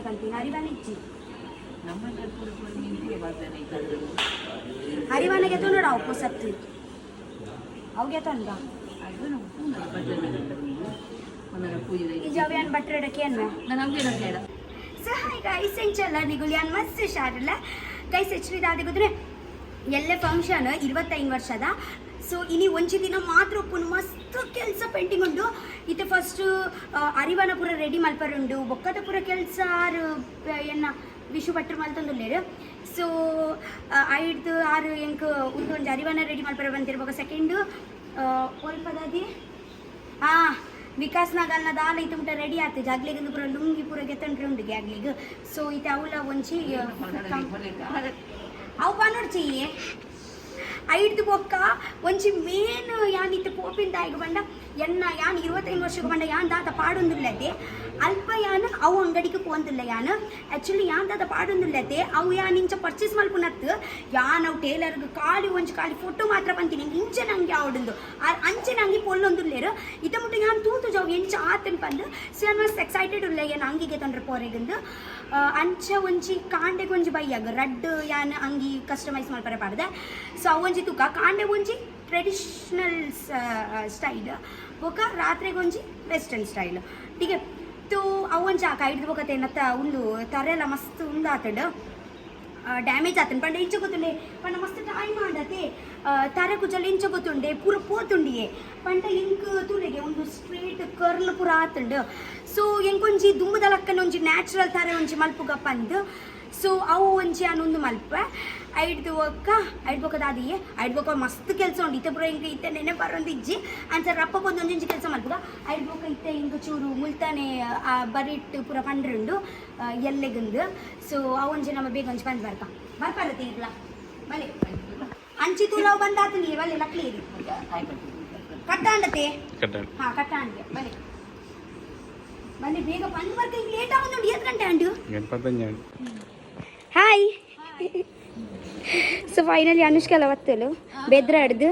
ಕಂತೀನಿ ಹರಿವಾನ ಇಚ್ಚಿ ಹರಿವಾನಗೆ ನೋಡ ಅವು ಸತ್ತು ಅವಗೆ ತಂದ ಜವ್ಯಾನ್ ಬಟ್ರೆಡಕ್ಕೆ ಏನು ಸೊ ಹಾಯ್ ಗೈಸ್ ಎಂಚಲ್ಲ ನಿಗುಲ್ ಯಾನ್ ಮಸ್ತ್ ಶಾರಲ್ಲ ಗೈಸ್ ಹೆಚ್ಚಿದ ಅದೇ ಗೊತ್ತರೆ ಎಲ್ಲೇ ಫಂಕ್ಷನ್ 25 ವರ್ಷದ ಸೊ ಇನಿ ಒಂಚಿ ದಿನ ಮಾತ್ರ ಒಪ್ಪುನು ಮಸ್ತ್ ಕೆಲಸ ಪೆಂಡಿಂಗ್ ಉಂಡು ಇತ್ತೆ ಫಸ್ಟ್ ಅರಿವಾನ ಪೂರ ರೆಡಿ ಮಲ್ಪರುಂಡು ಬೊಕ್ಕದ ಪೂರ ಕೆಲಸ ಎನ್ನ ವಿಶು ಭಟ್ರು ಮಲ್ತೊಂದುಲ್ಲೇರು ಸೊ ಐದು ಆರು ಎಂಕ್ ಉಂದು ಒಂದು ಅರಿವಾನ ರೆಡಿ ಮಲ್ಪರ ಬಂತಿರ್ಬೇಕು ಸೆಕೆಂಡ್ ಒಲ್ಪದಾದಿ ವಿಕಾಸ್ ನಾಗಲ್ನ ದಾಲ ಇತ್ತು ಮುಟ್ಟ ರೆಡಿ ಆಗ್ತದೆ ಜಾಗ್ಲಿಗೆ ಪೂರ ಲುಂಗಿ ಪೂರ ಗೆತ್ತಂಡ್ರೆ ಉಂಡು ಗ್ಯಾಗ್ಲಿಗೆ ಸೊ ಇತ್ತೆ ಅವಳ ಒಂಚಿ ಅವು ಪಾನೋಡ್ಚಿ ಐದು ಬೊಕ್ಕ ಒಂಚಿ ಮೇನ್ ಯಾನ್ ಇತ್ತು ಪೋಪಿಂದ ಈಗ ಬಂಡ ಎನ್ನ ಯಾನ್ 25 ವರ್ಷಕ್ಕೆ ಬಂಡ ಯಾನ್ ದಾತ ಪಾಡೊಂದುಲ್ಲದೆ ಅಲ್ಪ ಯಾನ್ ಅವು ಅಂಗಡಿಗೆ ಪೋಂದಿಲ್ಲ ಯಾನ್ ಆ್ಯಕ್ಚುಲಿ ಯಾನ್ ದಾತ ಪಾಡೊಂದುಲ್ಲದೆ ಅವು ಯಾನ್ ಇಂಚ ಪರ್ಚೇಸ್ ಮಲ್ಪುನತ್ತು ಯಾನ್ ಅವು ಟೇಲರ್ಗೆ ಖಾಲಿ ಫೋಟೋ ಮಾತ್ರ ಬಂತೀನಿ ಇಂಚೆ ನಂಗೆ ಆವಡುಂದು ಅಂಚೆ ನಂಗೆ ಪೊಲ್ಲೊಂದುಲ್ಲೇರು ಇತ ಮುಟ್ಟ ಯಾನ್ ತೂತು ಜಾವ್ ಎಂಚ ಆತನ್ ಬಂದು ಸೊ ಯಾನ್ ಮಸ್ತ್ ಎಕ್ಸೈಟೆಡ್ ಉಲ್ಲ ಯಾನ್ ಅಂಗಿಗೆ ತಂಡ್ರೆ ಪೋರೆಗಂದು ಅಂಚ ಒಂಚಿ ಕಾಂಡೆಗೆ ಒಂಜಿ ಬೈಯಾಗ ರಡ್ ಯಾನ್ ಅಂಗಿ ಕಸ್ಟಮೈಸ್ ಮಲ್ಪರೆ ಪಾಡ್ದೆ ಸೊ ಅವು ಒಂಜಿ ತುಕ ಕಾಂಡೆ ಒಂಜಿ ಟ್ರೆಡಿಷನಲ್ ಸ್ಟೈಲ್ ಬೊಕ ರಾತ್ರಿಗೆ ಒಂಜಿ ವೆಸ್ಟರ್ನ್ ಸ್ಟೈಲ್ ಟೀಕೆ ತೂ ಅವೊಂಚಿ ಆಕ ಐದು ಬೊಕತೆ ನತ್ತ ಉಂದು ತರೆಲ್ಲ ಮಸ್ತ್ ಉಂದಾತಡ್ ಡ್ಯಾಮೇಜ್ ಆತನ್ ಪಂಡ ಇಂಚ ಗೊತ್ತುಂಡೆ ಪಂಡ ಮಸ್ತ್ ಟೈಮ್ ಮಾಡತೆ ತರೆ ಕುಜಲ್ ಇಂಚ ಗೊತ್ತುಂಡೆ ಪೂರ ಪೋತುಂಡಿಯೇ ಪಂಡ ಇಂಕ್ ತುಲೆಗೆ ಒಂದು ಸ್ಟ್ರೇಟ್ ಕರ್ಲ್ ಪೂರ ಆತುಂಡು ಸೊ ಎಂಕೊಂಜಿ ದುಂಬದ ಲಕ್ಕನ ಒಂಜಿ ನ್ಯಾಚುರಲ್ ತಾರೆ ಒಂಜಿ ಮಲ್ಪುಗ ಪಂದು ಸೊ ಅವು ಒಂಜಿ ಅನ್ನೊಂದು ಮಲ್ಪ ಐದು ಬೊಕ್ಕದಾದಿಯೇ ಐದು ಬೊಕ್ಕ ಮಸ್ತ್ ಕೆಲಸ ಉಂಡು ಇತ್ತೆ ಪೂರ ಹಿಂಗೆ ಇತ್ತೆ ನೆನೆ ಬರೋದು ಇಜ್ಜಿ ಅನ್ಸರ್ ರಪ್ಪ ಬಂದು ಒಂದೊಂಜಿ ಕೆಲಸ ಮಲ್ಪುಗ ಐದು ಬೊಕ್ಕ ಇತ್ತೆ ಹಿಂಗೆ ಚೂರು ಮುಲ್ತಾನೆ ಬರಿಟ್ಟು ಪೂರ ಪಂಡ್ರುಂಡು ಎಲ್ಲೆಗಂದು ಸೊ ಅವೊಂಜಿ ನಮ್ಮ ಬೇಗ ಒಂಜಿ ಪಂದ್ ಬರ್ಪಾರತ್ತೆ ಇರ್ಲ ಬಲೆ ಅಂಚಿ ತೂಲವು ಬಂದಾತು ನೀ ಬಲೆ ಲಕ್ಲಿ ಇರಿ ಕಟ್ಟಾಂಡತೆ ಹಾಂ ಕಟ್ಟಾಂಡೆ ಬಲೆ ಬಲೆ ಬೇಗ ಪಂದ್ ಬರ್ಕ ಈಗ ಲೇಟ್ ಆಗೋದು 7 ಗಂಟೆ ಅಂಡು ಹಾಯ್ ಸೊ ಫೈನಲಿ ಅನುಷ್ಕಲ್ಲ ಒತ್ತಲು ಬೆದ್ರ ಹಿಡ್ದು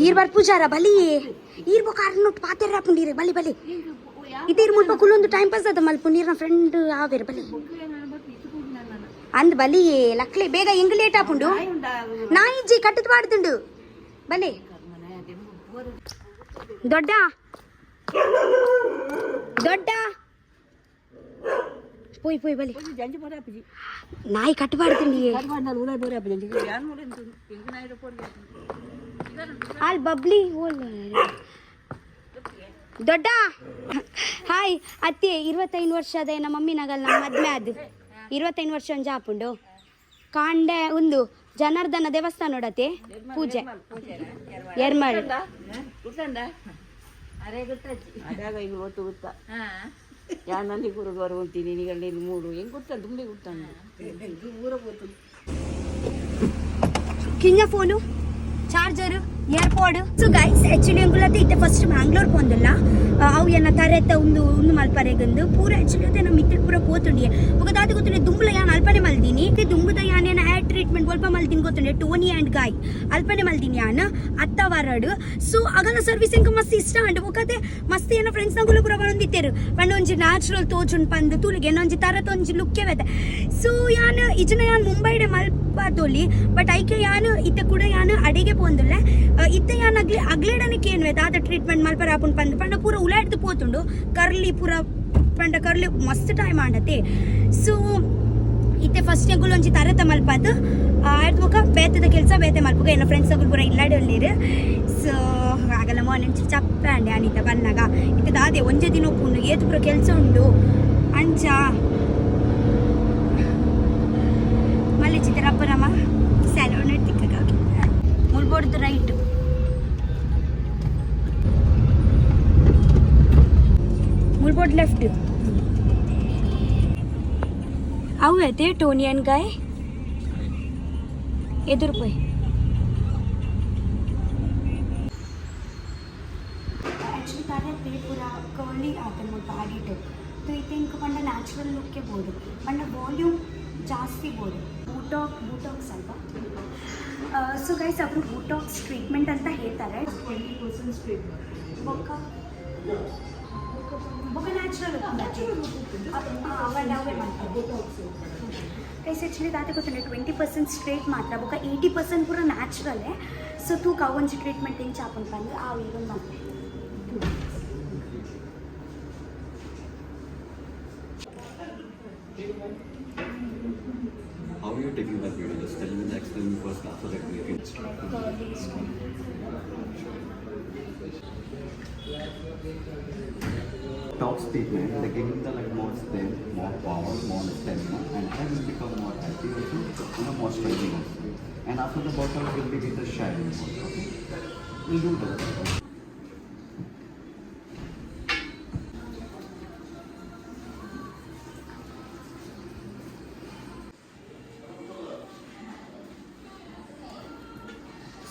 ಈರ್ ಬರ್ ಪೂಜಾರ ಬಲಿ ಈರ್ ಬೊಕ ಅರ್ನೊಟ್ಟು ಪಾತೆರ ಹಾಪುಂಡೀರಿ ಬಲಿ ಬಲಿ ಇದೇರ್ ಮುಲ್ಪ ಕುಲ್ಲೊಂದು ಟೈಮ್ ಪಾಸ್ ಅದ ಮಲ್ಪ ನೀರ್ನ ಫ್ರೆಂಡ್ ಆವೇರು ಬಲಿ ಅಂದ್ ಬಲಿ ಲಕ್ಲೆ ಬೇಗ ಹೆಂಗ್ ಲೇಟ್ ಆಪುಂಡು ನಾ ಇಜ್ಜಿ ಕಟ್ಟದ್ ಪಾಡ್ದುಂಡು ಬಲಿ ದೊಡ್ಡ ದೊಡ್ಡ పోయి పోయి బలి నాయి కట్టుబడుతుంది ఆల్ బబ్లీ ದೊಡ್ಡ ಹಾಯ್ ಅತ್ತೆ 25 ವರ್ಷದ ನಮ್ಮ ಮಮ್ಮಿ ನಗಲ್ ನಮ್ಮ ಮದ್ಮೆ ಅದು 25 ವರ್ಷ ಒಂದು ಜಾಪುಂಡು ಕಾಂಡೆ ಒಂದು ಜನಾರ್ದನ ದೇವಸ್ಥಾನ ನೋಡತ್ತೆ ಪೂಜೆ ಎರ್ಮಳ್ ಯಾನಲ್ಲಿ ಗುರುಗಾರು ಅಂತೀನಿ ನೀಗಲ್ಲಿ 3 ಹೆಂಗ್ ಗೊತ್ತಾ ದುಂಬಿ ಗೊತ್ತಾನೆ ಕಿಂಜ phone charger airport so guys actually ಅಂಗುಲತ್ತೆ ಇತ್ತೆ ಫಸ್ಟ್ ಮ್ಯಾಂಗ್ಳೂರ್ ಪೋಂದಿಲ್ಲ ಅವು ಎನ್ನ ತರೆತ್ತ ಒಂದು ಮಲ್ಪರೆಗಂದು ಪೂರ ಆಕ್ಚುಲಿ ಅತ್ತೆ ನಮ್ಮ ಮಿತ್ರ ಪೂರ ಪೋತುಂಡಿಯೆ ಒಗದಾದ ಗೊತ್ತುಂಡೆ ದುಂಬುಲ ಯಾನ್ ಅಲ್ಪನೆ ಮಲ್ದಿನಿ ದುಂಬುದ ಯಾನೇನ ಹೇರ್ ಟ್ರೀಟ್ಮೆಂಟ್ ಸ್ವಲ್ಪ ಮಲ್ದಿನಿ ಗೊತ್ತುಂಡೆ ಟೋನಿ ಆ್ಯಂಡ್ ಗಾಯ್ ಅಲ್ಪನೆ ಮಲ್ದಿನಿ ಯಾನ್ ಅತ್ತ ವರಡು ಸೊ ಆಗಲ ಸರ್ವಿಸಿಂಗ್ ಮಸ್ತ್ ಇಷ್ಟ ಅಂಡ್ ಒಕತೆ ಮಸ್ತ್ ಏನೋ ಫ್ರೆಂಡ್ಸ್ ನಂಗುಲು ಪೂರ ಬಂದಿತ್ತೇರು ಪಂಡ ಒಂಜಿ ನ್ಯಾಚುರಲ್ ತೋಜುಂಡ್ ಪಂದು ತೂಲಿಗೆ ಏನೊಂಜಿ ತರತ್ ಒಂಜಿ ಲುಕ್ಕೆ ವೆತೆ ಸೊ ಯಾನ್ ಇಜನ ಯಾನ್ ಮುಂಬೈಡೆ ಮಲ್ಪದೊಲಿ ಬಟ್ ಐಕೆ ಯಾನ್ ಇತ್ತೆ ಕೂಡ ಯಾನ್ ಅಡಿಗೆ ಪೋಂದುಲ್ಲೆ ಇತ್ತೆ ಯಾನ್ ಅಗ್ಲೇಡನಕ್ಕೆ ಏನು ದಾದ ಟ್ರೀಟ್ಮೆಂಟ್ ಮಲ್ಪರ ಹಾಕೊಂಡು ಬಂದು ಪಂಡ ಪೂರ ಉಲಾಡ್ದು ಪೋತುಂಡು ಕರ್ಲಿ ಪೂರ ಪಂಡ ಕರ್ಲಿ ಮಸ್ತ್ ಟೈಮ್ ಆಂಡತೆ ಸೊ ಇತ್ತೆ ಫಸ್ಟ್ ಎಂಗುಲು ಒಂಜಿ ತರತ ಮಲ್ಪದು ಆಯ್ತು ಬೇತದ ಕೆಲಸ ಬೇತೆ ಮಲ್ಪಗ ಏನೋ ಫ್ರೆಂಡ್ಸ್ ಅಗುಲು ಪೂರ ಇಲ್ಲಾಡಿ ಒಳ್ಳೀರು ಸೊ ಆಗಲ್ಲ ಮಾರ್ನಿಂಗ್ ಚಪ್ಪ ಅಂಡೆ ಅನಿತ ಬನ್ನಾಗ ಇತ್ತೆ ದಾದೆ ಒಂಜೆ ದಿನ ಒಪ್ಪುಂಡು ಏತು ಪೂರ ಕೆಲಸ ಉಂಡು ಅಂಚ ಮಲ್ಲಿ ಚಿತ್ರಪ್ಪರಮ್ಮ ಸ್ಯಾಲೋನ್ ತಿಕ್ಕ ಮುಲ್ಬೋಡ್ದು ರೈಟ್ ಮುಲ್ಬೋರ್ಡ್ ಲೆಫ್ಟ್ ಅವು ಐತೆ ಟೋನಿ ಆ್ಯಂಡ್ ಗಾಯ್ ಎದುರು ಪೋಯ್ ಆ್ಯಕ್ಚುಲಿ ತಾರೆ ಪೂರ ಕರ್ಲಿ ಆತನ ಮುಲ್ಪ ಆಡಿಟ್ಟು तो इतने ink पंड natural look board पंड volume जास्ती बोर्ड बूटॉक्स अल्वा ಸೊ ಗೈಸ್ ಅವರು ಬೋಟಾಕ್ಸ್ ಟ್ರೀಟ್ಮೆಂಟ್ ಅಂತ ಹೇಳ್ತಾರೆ 20% ಸ್ಟ್ರೇಟ್ ಬೊಕ್ಕ ನ್ಯಾಚುರಲ್ ಗೈಸ್ ಆ್ಯಕ್ಚುಲಿ ದಾತೆ ಗೊತ್ತಂಡೆ 20% ಸ್ಟ್ರೇಟ್ ಮಾತ್ರ ಬೊಕ್ಕ 80% ಪೂರ ನ್ಯಾಚುರಲೇ ಸೊ ತೂಕ ಒಂಜಿ ಟ್ರೀಟ್ಮೆಂಟ್ ಹೆಂಗೆ ಚಾಪನ್ ಬಂದು ಆ ಈಗ ಮಾಡಿ How are you taking that video? Just tell me the explain first so that we can. Top statement, they're giving the like more strength, more power, more stamina, and I will become more healthy also, more strengthening also. And after the bottle will be with the shining also. Okay? We'll do that.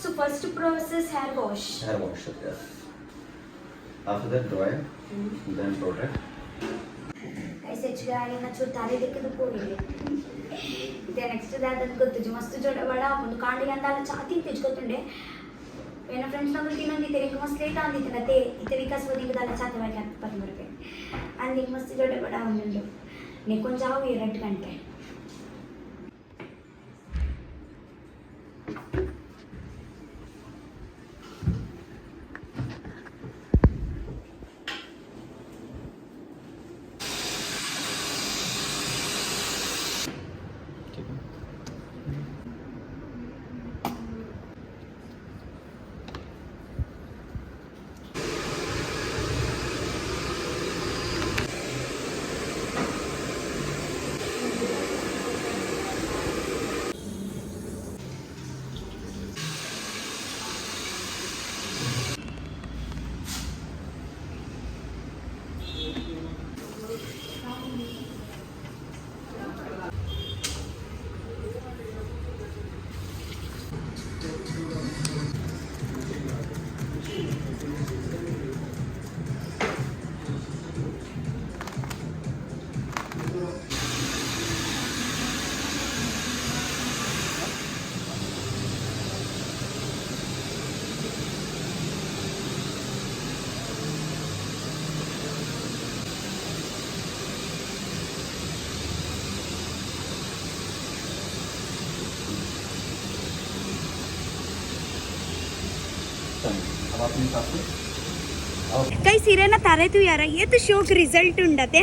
So first process hair wash. Hair wash, yes. After that dry, then protect. ऐसे चुराई ना चुतारे देख के तो पोड़ी इधर next दादा को तुझे मस्त जोड़ा बड़ा मुझे कांडी अंदाला चाहती थी तुझको तुंडे मेरा फ्रेंड्स ना बोलती ना तेरे को मस्त लेट आंदी थी ना ते इतने विकास वाली को दाला चाहते वाले आप पर मर गए अंदी मस्त जोड़े बड़ा होने लो निकुंज जाओ ये रेड घंटे अब अपने हिसाब से काही सिरेना तारेतू यारा ये तो शोक रिजल्ट उंडते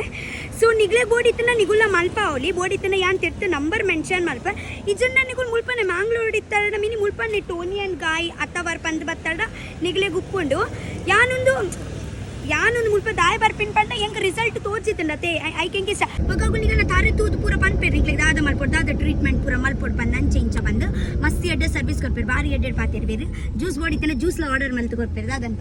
सो निगले बोर्ड इतना निगुला मल्पावली बोर्ड इतना यान तिर्त number mention मल्प इजन्न निगुल मुल्पने Mangalore इत्तरड mini मुल्पने Tony अंड गाय अत्तवर पंद बत्तड निगले गुप्पुंडु यानೊಂದು ಮುಲ್ಪ ದಾಯ ಬರ್ಪಿನ್ ಪಂಡ ಎಂಕ ರಿಸಲ್ಟ್ ತೋರ್ಸಿತ್ತಂಡತೆ ಐಕೆಂಗೆ ಮಗಗಳು ನಿಗಲ ತಾರೆ ತೂದು ಪೂರ ಪನ್ಪೇರ್ ನಿಗ್ಲೆ ದಾದ ಮಲ್ಪೊಡ್ ದಾದ ಟ್ರೀಟ್ಮೆಂಟ್ ಪೂರ ಮಲ್ಪೊಡ್ ಪಂದ ಅಂಚೆ ಇಂಚ ಬಂದು ಮಸ್ತ್ ಎಡ್ಡೆ ಸರ್ವಿಸ್ ಕೊಡ್ಪೇರು ಬಾರಿ ಎಡ್ಡೆ ಪಾತೇರು ಬೇರೆ ಜ್ಯೂಸ್ ಬೋಡಿ ಇತ್ತನ ಜ್ಯೂಸ್ಲ ಆರ್ಡರ್ ಮಲ್ತು ಕೊಡ್ಪೇರು ದಾದಂತ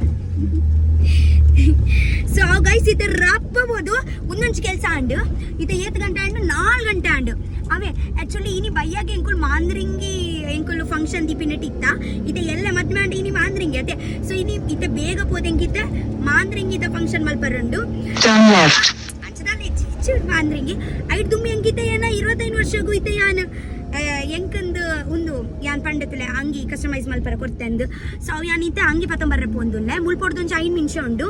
ಸೊ ಅವು ಗೈಸ್ ಇತ್ತೆ ರಪ್ಪಬೋದು ಒಂದೊಂದು ಕೆಲಸ ಅಂಡು ಇತ್ತೆ 8 ಗಂಟೆ ಅಂಡು 4 ಗಂಟೆ ಅಂಡು ಅವೇ ಆ್ಯಕ್ಚುಲಿ ಇನಿ ಬಯ್ಯಾಗೆ ಎಂಕುಲು ಮಾಂದ್ರಿಂಗಿ ಎಂಕುಲು ಫಂಕ್ಷನ್ ದಿಪಿನೆಟ್ ಇತ್ತ ಇತ್ತೆ ಎಲ್ಲ ಮದ್ಮೆ ಅಂಡು ಇನಿ ಮಾಂದ್ರಿಂಗಿ ಅತ್ತೆ ಸೊ ಇನಿ ಇತ್ತೆ ಬೇಗ ಪೋದೆಂಗಿತ್ತೆ ಮಾಂದ್ರಿಂಗಿ ಇದ್ದ ಫಂಕ್ಷನ್ ಮಲ್ಪರುಂಡು ಅಂಚದಾಲ ಹೆಚ್ಚು ಮಾಂದ್ರಿಂಗಿ ಐದು ದುಮ್ಮಿ ಎಂಗಿತ್ತೆ ಏನ 25 ವರ್ಷಗೂ ಇತ್ತೆ ಯಾನ್ ಎಂಕಂದು ಒಂದು ಯಾನ್ ಪಂಡತಲೆ ಅಂಗಿ ಕಸ್ಟಮೈಸ್ ಮಲ್ಪರ ಕೊಡ್ತೆಂದು ಸೊ ಅವು ಯಾನ್ ಇತ್ತೆ ಅಂಗಿ ಪತ್ತಂಬರ್ರೆ ಪೋಂದುಲ್ಲೆ ಮುಲ್ಪೊಡ್ದೊಂಚು 5 ನಿಮಿಷ ಉಂಡು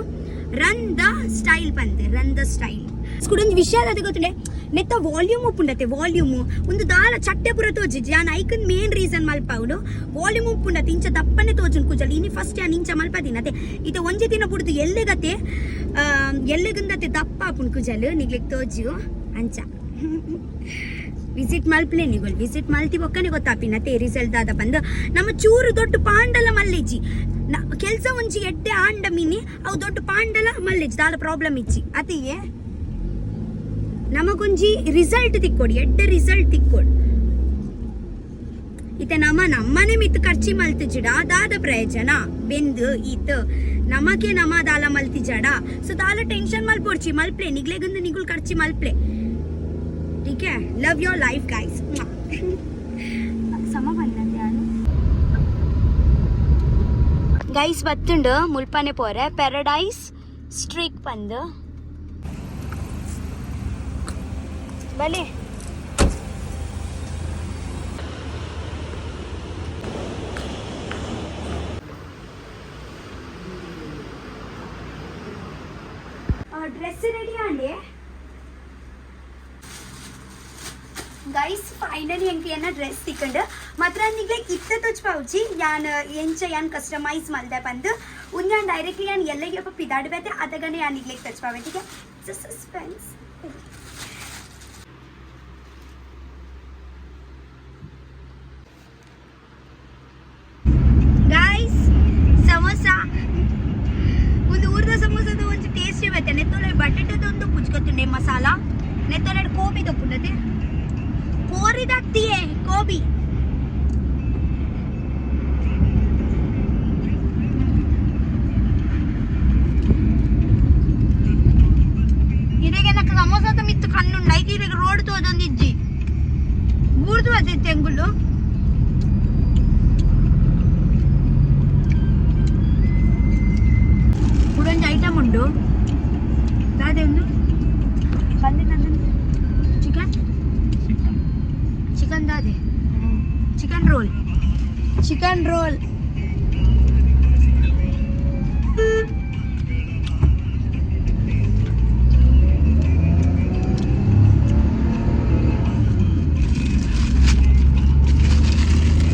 ರನ್ ದ ಸ್ಟೈಲ್ ಪಂದೆ ರನ್ ದ ಸ್ಟೈಲ್ ಸ್ಕೂಡೊಂದು ವಿಷಯ ಅದ ಗೊತ್ತುಂಡೆ ನೆತ್ತ ವಾಲ್ಯೂಮ್ ಉಪ್ಪುಂಡತೆ ವಾಲ್ಯೂಮ್ ಒಂದು ದಾಲ ಚಟ್ಟೆ ಪುರ ತೋಜಿಜಿ ಯಾನ್ ಐಕನ್ ಮೇನ್ ರೀಸನ್ ಮಲ್ಪವುಡು ವಾಲ್ಯೂಮ್ ಉಪ್ಪುಂಡತೆ ಇಂಚ ದಪ್ಪನೆ ತೋಜುನ್ ಕುಜಲ್ ಇನಿ ಫಸ್ಟ್ ಯಾನ್ ಇಂಚ ಮಲ್ಪದಿನತೆ ಇತ್ತೆ ಒಂಜೆ ದಿನ ಪುಡ್ದು ಎಲ್ಲೆಗತೆ ಎಲ್ಲೆಗಂದತೆ ದಪ್ಪ ಆಪುನ್ ಕುಜಲ್ ನಿಗ್ಲಿಕ್ ತೋಜು ಅಂಚ ವಿಸಿಟ್ ಮಲ್ಪ್ಲೆ ನಿಗೋಲ್ ವಿಸಿಟ್ ಮಲ್ತಿ ಬೊಕ್ಕನೆ ಗೊತ್ತಾಪಿನತೆ ರಿಸಲ್ಟ್ ದಾದ ಬಂದು ನಮ್ಮ ಚೂರು ದೊಡ್ಡ ಪಾಂಡಲ ಮಲ್ಲೆಜಿ ಕೆಲಸ ಒಂಜಿ ಎಡ್ಡೆ ಆಂಡ ಮಿನಿ ಅವು ದೊಡ್ಡ ಪಾಂಡಲ ಮಲ್ಲೆಜಿ ದಾಲ ಪ್ರಾಬ್ಲಮ್ ಇಚ್ಚಿ ಅತಿಯೇ ನಮಗೊಂಜಿ ರಿಸಲ್ಟ್ ತಿಕ್ಕೊಡಿ ಎಡ್ಡೆ ರಿಸಲ್ಟ್ ತಿಕ್ಕೊಡು ಇತ್ತೆ ನಮ್ಮನೆ ಮಿತ್ ಖರ್ಚಿ ಮಲ್ತಿಜಿಡ ದಾದ ಪ್ರಯೋಜನ ಬೆಂದು ಈತ್ ನಮಗೆ ನಮ ದಾಲ ಮಲ್ತಿಜಡ ಸೊ ದಾಲ ಟೆನ್ಷನ್ ಮಲ್ಪೊಡ್ಚಿ ಮಲ್ಪ್ಲೆ ನಿಗ್ಲೆಗಂದು ನಿಗುಲ್ ಖರ್ಚಿ ಮಲ್ಪ್ಲೆ ठीक है लव योर लाइफ गाइस सम बंदते यानु गाइस बत्तुंडु मुल्पने पोरे पैराडाइज स्ट्रीक पंद भले డ్రెస్ రెడీ అండి ಗೈಸ್ ಫೈನಲಿ ಎಂಕಿ ಏನ ಡ್ರೆಸ್ ತಿಕ್ಕೊಂಡು ಮಾತ್ರ ನಿಗ್ಲೆ ಇತ್ತ ತೊಚ್ ಪಾವುಚಿ ಯಾನ್ ಎಂಚ ಯಾನ್ ಕಸ್ಟಮೈಸ್ ಮಲ್ದೆ ಬಂದು ಉನ್ಯಾನ್ ಡೈರೆಕ್ಟ್ಲಿ ಯಾನ್ ಎಲ್ಲಗೆ ಒಬ್ಬ ಪಿದಾಡ್ಬೇತೆ ಅದಗನೆ ಯಾನ್ ನಿಗ್ಲೆ ತೊಚ್ ಪಾವೆಟಿಗೆ ಸಸ್ಪೆನ್ಸ್ ಗೈಸ್ ಸಮೋಸ ಒಂದು ಊರ್ದ ಸಮೋಸದ ಒಂದು ಟೇಸ್ಟ್ ಇರುತ್ತೆ ನೆತ್ತೊಲೆ ಬಟಾಟದೊಂದು ಪುಚ್ಕೊತುಂಡೆ ಮಸಾಲ ನೆತ್ತೊಲೆ ಕೋಬಿ ತಪ್ಪುಂಡತೆ ಕೋರಿದಾಗ್ತೀಯೇ ಕೋಬಿ ಇಡೆಗೆ ನಕ್ಕ ಸಮೋಸದ ಮಿತ್ತು ಕಣ್ಣುಂಡ ಐದು ಇಡೆಗೆ ರೋಡ್ ತೋದೊಂದಿಜ್ಜಿ ಬೂರ್ದು ಅದೇ ತೆಂಗುಲು ಕುಡೊಂದು ಐಟಮ್ ಉಂಡು ಅದೇ ಒಂದು ಬಂದಿದ್ದ ಚಿಕನ್ ಚಿಕನ್ ದಾದೆ ಚಿಕನ್ ರೋಲ್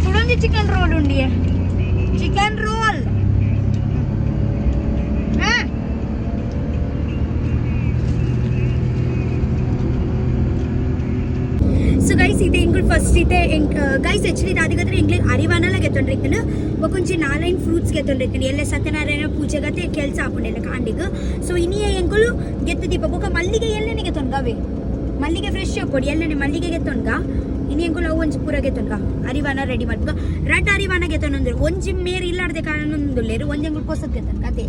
చూడండి చికెన్ రోల్ ఉండి చికెన్ రోల్ ಸೊ ಗೈಸ್ ಇದೆ ಎಂಗಳು ಫಸ್ಟ್ ಇದೆ ಗೈಸ್ ಆಕ್ಚುಲಿ ದಾದಿಗದ್ರೆ ಎಂಗ್ಲಿಗೆ ಅರಿವಾನಲ್ಲ ಗೆತ್ತೊಂಡ್ರಿಕ್ಕನು ಒಕೊಂಚಿ 4 ಫ್ರೂಟ್ಸ್ ಗೆತ್ತೊಂಡ್ರಿಕ್ಕನು ಎಲ್ಲ ಸತ್ಯನಾರಾಯಣ ಪೂಜೆಗತೆ ಕೆಲಸ ಹಾಕೊಂಡೆಲ್ಲ ಕಾಂಡಿಗೆ ಸೊ ಇನ್ನಿಯ ಎಂಗಳು ಗೆತ್ತು ದೀಪ ಬೊಕ ಮಲ್ಲಿಗೆ ಎಲ್ಲನೆ ಗೆತ್ತೊಂಡ್ಗವೆ ಮಲ್ಲಿಗೆ ಫ್ರೆಶ್ ಕೊಡಿ ಎಲ್ಲನೆ ಮಲ್ಲಿಗೆ ಗೆತ್ತೊಂಡ್ಗ ಇನ್ನು ಎಂಗಳು ಅವು ಒಂಚು ಪೂರ ಗೆತ್ತೊಂಡ್ಗ ಅರಿವಾನ ರೆಡಿ ಮಾಡ್ಬೇಕು ರೆಡ್ ಅರಿವಾನ ಗೆತ್ತೊಂದ್ರೆ ಒಂಜಿ ಮೇರ್ ಇಲ್ಲಾರ್ದೆ ಕಾರಣೊಂದುಲ್ಲೇರು ಒಂಜಿ ಎಂಗಳು ಕೊಸದ್ ಗೆತ್ತೊಂಡ್ಗ ಅದೇ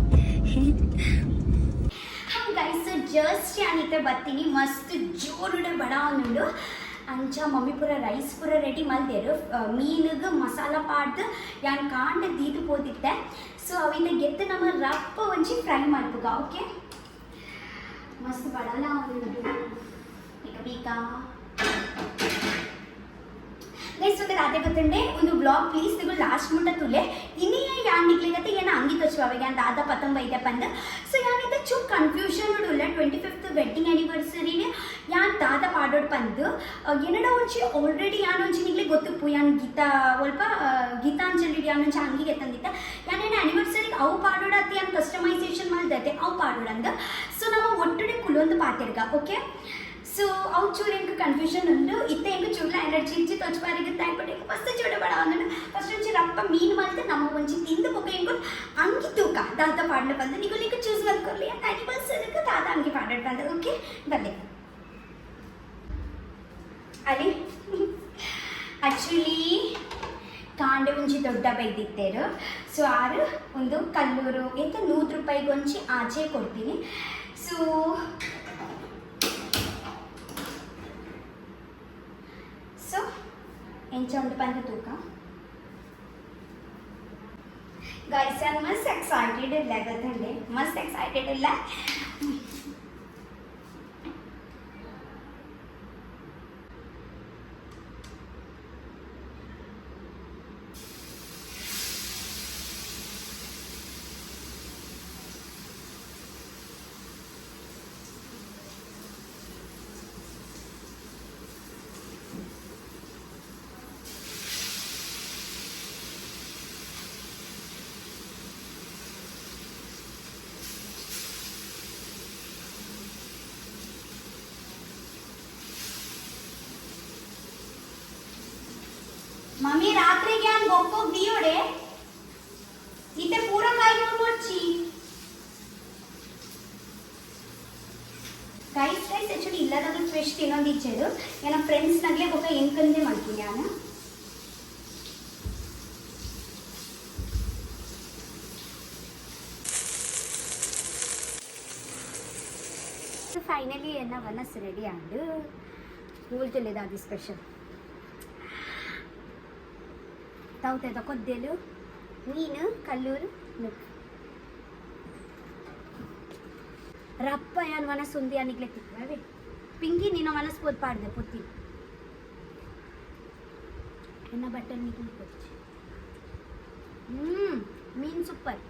ಗೈಸ್ ಜಸ್ಟ್ ಯಾನಿತ್ತೆ ಬರ್ತೀನಿ ಮಸ್ತ್ ಜೋರುಡೆ ಬಡ ಅವನುಂಡು ಅಂಚ ಮಮ್ಮಿ ಪೂರ ರೈಸ್ ಪೂರ ರೆಡಿ ಮಲ್ದೇರು ಮೀನಿಗೆ ಮಸಾಲ ಪಾಡ್ದು ಯಾನ್ ಕಾಂಡ ದೀದು ಪೋದಿತ್ತೆ ಸೊ ಅವಿಂದ ಗೆತ್ತು ನಮ್ಮ ರಪ್ಪ ಒಂಚಿ ಫ್ರೈ ಮಾಡ್ಬೇಕ ಓಕೆ ಮಸ್ತ್ ಬಡಲ ಅವನುಂಡು ಈಗ ಬೇಕಾ ಗೈಸ್ ಒಂದು ರಾಧೆ ಗೊತ್ತಂಡೆ ಒಂದು ಬ್ಲಾಗ್ ಪ್ಲೀಸ್ ನೀವು ಲಾಸ್ಟ್ ಮುಂಡ ತುಲೆ ಇನ್ನೇ ಯಾನ್ ನಿಗ್ಲಿಗತ್ತೆ ಏನ ಅಂಗಿ ತಚ್ಚುವಾಗ ಯಾನ್ ದಾದ ಪತಂಬ ಇದೆ ಬಂದ ಸೊ ಯಾನಿದೆ ಚೂ ಕನ್ಫ್ಯೂಷನ್ ಉಡುಲ್ಲ 25th ವೆಡ್ಡಿಂಗ್ ಆ್ಯನಿವರ್ಸರಿನೇ ಯಾನ್ ದಾದ ಪಾಡೋಡು ಬಂದು ಏನಡ ಒಂಚಿ ಆಲ್ರೆಡಿ ಯಾನ್ ಒಂಚಿ ನಿಗ್ಲಿ ಗೊತ್ತಿಪ್ಪು ಯಾನ್ ಗೀತಾ ಸ್ವಲ್ಪ ಗೀತಾಂಜಲಿ ಯಾನ್ ಒಂಚಿ ಅಂಗಿಗೆ ತಂದಿದ್ದ ಯಾನೇನು ಆ್ಯನಿವರ್ಸರಿಗೆ ಅವು ಪಾಡೋಡತ್ತೆ ಯಾನ್ ಕಸ್ಟಮೈಸೇಷನ್ ಮಾಡಿದತ್ತೆ ಅವು ಪಾಡೋಡಂದ ಸೊ ನಾವು ಒಟ್ಟುಡೆ ಕುಲೊಂದು ಪಾತಿರ್ಗ ಓಕೆ ಸೊ ಅವು ಚೂರು ಹೆಂಗೆ ಕನ್ಫ್ಯೂಷನ್ ಉಂಟು ಇತ್ತೆ ಹೆಂಗೆ ಚೂರ್ಲ ಎನರ್ಜಿ ಇಚ್ಚಿ ತೊಚ್ಬಾರಿಗೆ ತಾಯ್ಪಟ್ಟು ಹೆಂಗೆ ಫಸ್ಟ್ ಚೂಡಬೇಡ ಅವನು ಫಸ್ಟ್ ಒಂಚಿ ರಪ್ಪ ಮೀನು ಮಲ್ತೆ ನಮ್ಮ ಒಂಚಿ ತಿಂದು ಬೊಕ್ಕ ಹೆಂಗೆ ಅಂಗಿ ತೂಕ ದಾದ ಪಾಡ್ಲು ಬಂದು ನೀವು ನಿಂಗೆ ಚೂಸ್ ಮಾಡ್ಕೊರ್ಲಿ ಅಂತ ಆ್ಯನಿವರ್ಸರಿಗೆ ದಾದ ಅಂಗಿ ಪಾಡೋದು ಬಂದು ಓಕೆ ಬನ್ನಿ ಅಲ್ಲಿ ಆ್ಯಕ್ಚುಲಿ ಕಾಂಡೆ ಒಂಚಿ ದೊಡ್ಡ ಬೈದಿತ್ತೇರು ಸೊ ಆರು ಒಂದು ಕಲ್ಲೂರು ಎಂತ 100 ರೂಪಾಯಿಗೊಂಚಿ ಆಚೆ ಕೊಡ್ತೀನಿ ಸೊ ಎಂಚ ಉಂಟು ಬಂದು ತೂಕ ಗೈಸ್ ನಾನು ಮಸ್ತ್ ಎಕ್ಸೈಟೆಡ್ ಇಲ್ಲ ಗೊತ್ತಂಡೆ ಮಸ್ತ್ ಎಕ್ಸೈಟೆಡ್ ಇಲ್ಲ मम्मी रात्रि ज्ञान गोको दियोडे इते पूरा काय मोची गाइस एक्चुअली इल्लादगु ट्विस्ट ಇನ್ನೊಂದು ಇಚ್ಚೇದು ನನ್ನ ಫ್ರೆಂಡ್ಸ್ ನಗ್ಲೆ ಗೊಕ್ಕ ಎಂಕಂದೆ ಮಾಡ್ತೀನಿ ನಾನು ಫೈನಲಿ ಎಲ್ಲ ವನಸ್ ರೆಡಿ ಆಂಡು ಕೂಲ್ತುಲೆದ ಅದು ಸ್ಪೆಷಲ್ ತೌತೆದ ಕೊದ್ದೆಲು ಮೀನು ಕಲ್ಲೂರು ನುಗ್ಗು ರಪ್ಪ ಯಾನ್ ಮನಸ್ಸು ಉಂದಿ ಅನಿಗ್ಲೆ ತಿಕ್ಕವೆ ಪಿಂಗಿ ನೀನು ಮನಸ್ಸು ಪೋದ್ ಪಾಡ್ದೆ ಪೊತ್ತಿ ಎನ್ನ ಬಟ್ಟೆ ನೀರು ಕೊಚ್ಚಿ ಮೀನು ಸೂಪರ್